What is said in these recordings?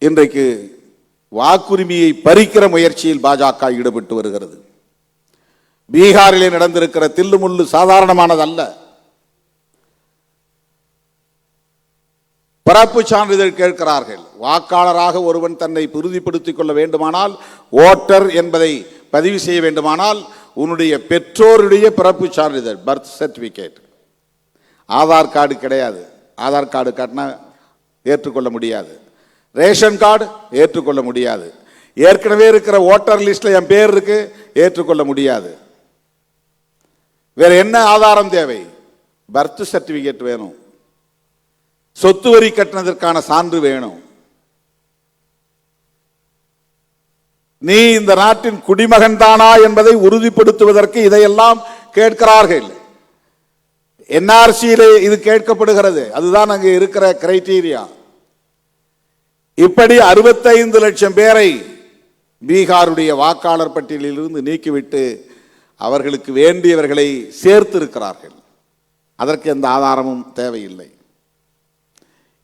இன்றைக்கு வாக்குரிமையை பறிக்கிற முயற்சியில் பாஜக ஈடுபட்டு வருகிறது. பீகாரிலே நடந்திருக்கிற தில்லுமுள்ளு சாதாரணமானதல்ல. பிறப்பு சான்றிதழ் கேட்கிறார்கள். வாக்காளராக ஒருவன் தன்னை உறுதிப்படுத்திக் கொள்ள வேண்டுமானால், ஓட்டர் என்பதை பதிவு செய்ய வேண்டுமானால், உன்னுடைய பெற்றோருடைய பிறப்பு சான்றிதழ், பர்த் சர்டிபிகேட். ஆதார் கார்டு கிடையாது. ஆதார் கார்டு காட்டினா ஏற்றுக்கொள்ள முடியாது. ரேஷன் கார்டு ஏற்றுக்கொள்ள முடியாது. ஏற்கனவே இருக்கிற ஓட்டர் லிஸ்ட்ல என் பேர் இருக்கு, ஏற்றுக்கொள்ள முடியாது. வேற என்ன ஆதாரம் தேவை? பர்த் சர்டிபிகேட் வேணும். சொத்து வரி கட்டினதற்கான சான்று வேணும். நீ இந்த நாட்டின் குடிமகன் தானா என்பதை உறுதிப்படுத்துவதற்கு இதையெல்லாம் கேட்கிறார்கள். என்ஆர்சியிலே இது கேட்கப்படுகிறது. அதுதான் அங்கே இருக்கிற கிரைட்டீரியா. இப்படி 65 லட்சம் பேரை பீகாருடைய வாக்காளர் பட்டியலில் இருந்து நீக்கிவிட்டு அவர்களுக்கு வேண்டியவர்களை சேர்த்து இருக்கிறார்கள். அதற்கு எந்த ஆதாரமும் தேவையில்லை.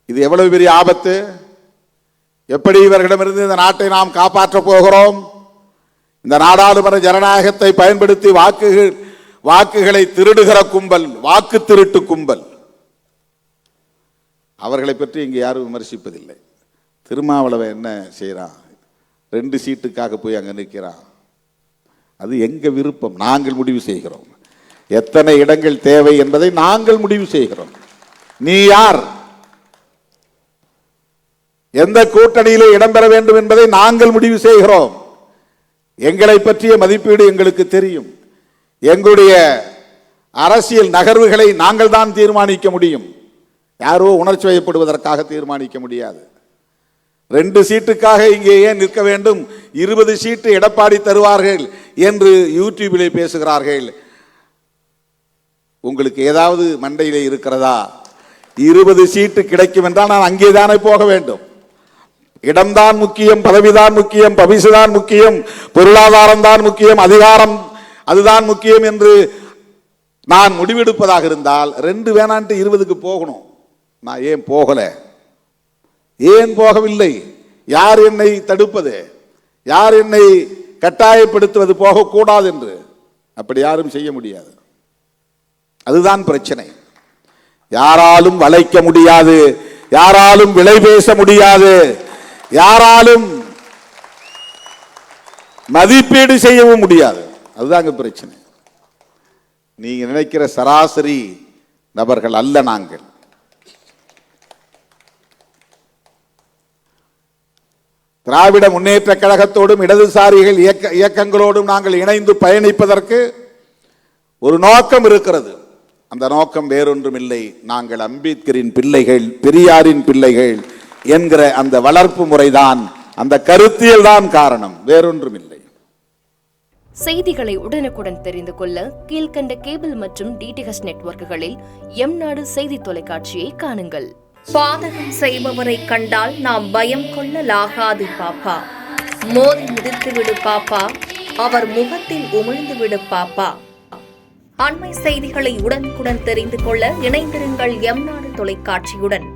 இது எவ்வளவு பெரிய ஆபத்து! எப்படி இவர்களிடமிருந்து இந்த நாட்டை நாம் காப்பாற்றப் போகிறோம்? இந்த நாடாளுமன்ற ஜனநாயகத்தை பயன்படுத்தி வாக்குகளை திருடுகிற கும்பல், வாக்கு திருட்டு கும்பல், அவர்களை பற்றி இங்கு யாரும் விமர்சிப்பதில்லை. திருமாவளவன் என்ன செய்யறான்? 2 சீட்டுக்காக போய் அங்க நிற்கிறான். அது எங்க விருப்பம், நாங்கள் முடிவு செய்கிறோம். எத்தனை இடங்கள் தேவை என்பதை நாங்கள் முடிவு செய்கிறோம். நீ யார், எந்த கூட்டணியிலே இடம்பெற வேண்டும் என்பதை நாங்கள் முடிவு செய்கிறோம். எங்களை பற்றிய மதிப்பீடு எங்களுக்கு தெரியும். எங்களுடைய அரசியல் நகர்வுகளை நாங்கள் தான் தீர்மானிக்க முடியும். யாரோ உணர்ச்சி வயப்படுவதற்காக தீர்மானிக்க முடியாது. 2 சீட்டுக்காக இங்கே ஏன் நிற்க வேண்டும்? 20 சீட்டு எடப்பாடி தருவார்கள் என்று யூடியூபிலே பேசுகிறார்கள். உங்களுக்கு ஏதாவது மண்டையிலே இருக்கிறதா? 20 சீட்டு கிடைக்கும் என்றால் நான் அங்கே தானே போக வேண்டும். இடம்தான் முக்கியம், பதவிதான் முக்கியம், பரிசுதான் முக்கியம், பொருளாதாரம் தான் முக்கியம், அதிகாரம் அதுதான் முக்கியம் என்று நான் முடிவெடுப்பதாக இருந்தால் 2 வேணான்ட்டு 20க்கு போகணும். நான் ஏன் போகல? ஏன் போகவில்லை? யார் என்னை தடுப்பது? யார் என்னை கட்டாயப்படுத்துவது போகக்கூடாது என்று? அப்படி யாரும் செய்ய முடியாது. அதுதான் பிரச்சனை. யாராலும் வளைக்க முடியாது, யாராலும் விலை பேச முடியாது, யாராலும் மதிப்பீடு செய்யவும் முடியாது. அதுதாங்க பிரச்சனை. நீங்க நினைக்கிற சராசரி நபர்கள் அல்ல நாங்கள். திராவிட முன்னேற்ற கழகத்தோடும் இடதுசாரிகள் இயக்கங்களோடும் நாங்கள் இணைந்து பயணிப்பதற்கு ஒரு நோக்கம் இருக்கிறது. அந்த நோக்கம் வேறொன்றும் இல்லை. நாங்கள் அம்பேத்கரின் பிள்ளைகள், பெரியாரின் பிள்ளைகள் என்கிற அந்த வளர்ப்பு முறைதான், அந்த கருத்தியல் தான் காரணம், வேறொன்றும் இல்லை. செய்திகளை உடனுக்குடன் தெரிந்து கொள்ள கீழ்கண்ட கேபிள் மற்றும் டிடிஎச் நெட்வொர்க்குகளில் எம்நாடு செய்தி தொலைக்காட்சியை காணுங்கள். பாதகம் செய்பவரை கண்டால் நாம் பயம் கொள்ளலாகாது பாப்பா. மோதி மிதித்து விடு பாப்பா, அவர் முகத்தில் உமிழ்ந்து விடு பாப்பா. அண்மை செய்திகளை உடனுக்குடன் தெரிந்து கொள்ள இணைந்திருங்கள் எம்நாடு தொலைக்காட்சியுடன்.